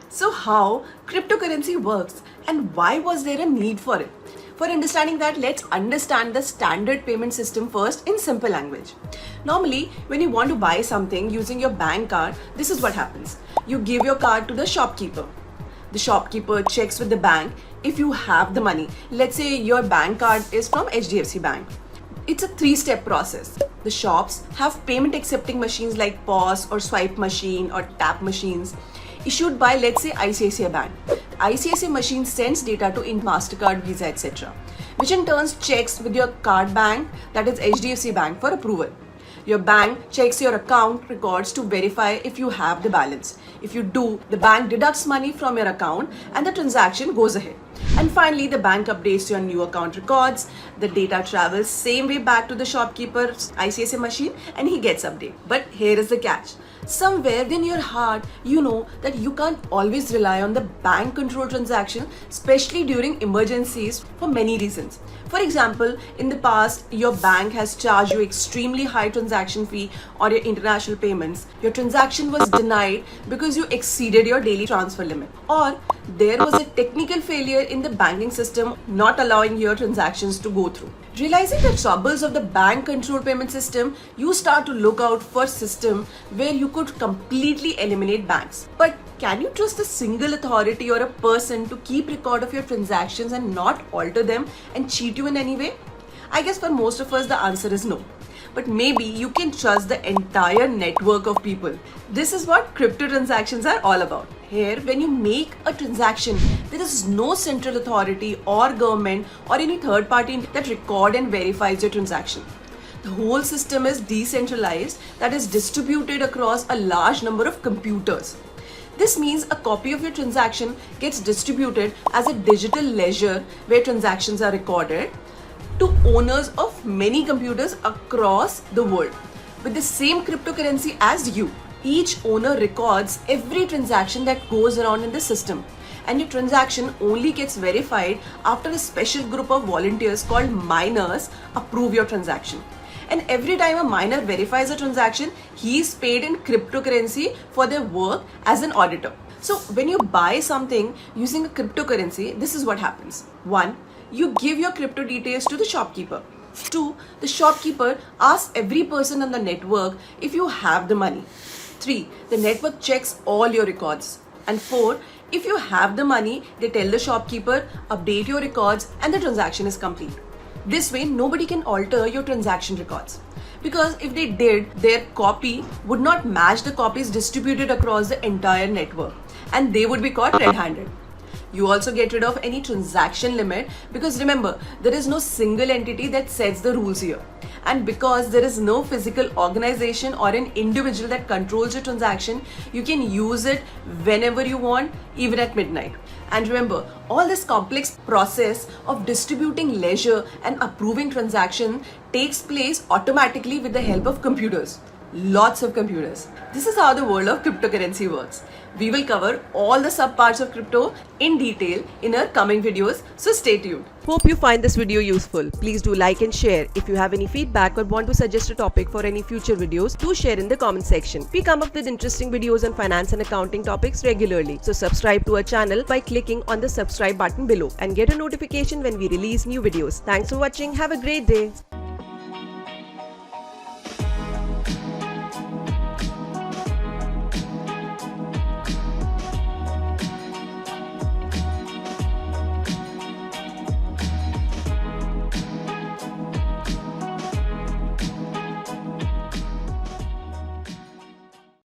So how cryptocurrency works and why was there a need for it? For understanding that, let's understand the standard payment system first in simple language. Normally, when you want to buy something using your bank card, this is what happens. You give your card to the shopkeeper. The shopkeeper checks with the bank if you have the money. Let's say your bank card is from HDFC Bank. It's a three-step process. The shops have payment accepting machines like POS or swipe machine or tap machines issued by, let's say, ICICI Bank. ICICI machine sends data to MasterCard, Visa, etc., which in turn checks with your card bank, that is HDFC Bank, for approval. Your bank checks your account records to verify if you have the balance. If you do, the bank deducts money from your account and the transaction goes ahead. And finally, the bank updates your new account records. The data travels same way back to the shopkeeper's ICICI machine and he gets updated. But here is the catch. Somewhere in your heart, you know that you can't always rely on the bank control transaction, especially during emergencies, for many reasons. For example, in the past, your bank has charged you extremely high transaction fee on your international payments. Your transaction was denied because you exceeded your daily transfer limit. Or there was a technical failure in the banking system not allowing your transactions to go through. Realizing the troubles of the bank control payment system, you start to look out for a system where you could completely eliminate banks. But can you trust a single authority or a person to keep record of your transactions and not alter them and cheat you in any way? I guess for most of us the answer is no. But maybe you can trust the entire network of people. This is what crypto transactions are all about. Here, when you make a transaction, there is no central authority or government or any third party that record and verifies your transaction. The whole system is decentralized, that is distributed across a large number of computers. This means a copy of your transaction gets distributed as a digital ledger where transactions are recorded to owners of many computers across the world with the same cryptocurrency as you. Each owner records every transaction that goes around in the system, and your transaction only gets verified after a special group of volunteers called miners approve your transaction. And every time a miner verifies a transaction, he is paid in cryptocurrency for their work as an auditor. So when you buy something using a cryptocurrency, this is what happens. 1. You give your crypto details to the shopkeeper. 2. The shopkeeper asks every person on the network if you have the money. 3. The network checks all your records. And 4. If you have the money, they tell the shopkeeper, update your records, and the transaction is complete. This way, nobody can alter your transaction records. Because if they did, their copy would not match the copies distributed across the entire network, and they would be caught red-handed. You also get rid of any transaction limit because remember, there is no single entity that sets the rules here. And because there is no physical organization or an individual that controls your transaction, you can use it whenever you want, even at midnight. And remember, all this complex process of distributing ledger and approving transaction takes place automatically with the help of computers. Lots of computers. This is how the world of cryptocurrency works. We will cover all the subparts of crypto in detail in our coming videos, so stay tuned. Hope you find this video useful. Please do like and share. If you have any feedback or want to suggest a topic for any future videos, do share in the comment section. We come up with interesting videos on finance and accounting topics regularly. So subscribe to our channel by clicking on the subscribe button below and get a notification when we release new videos. Thanks for watching. Have a great day.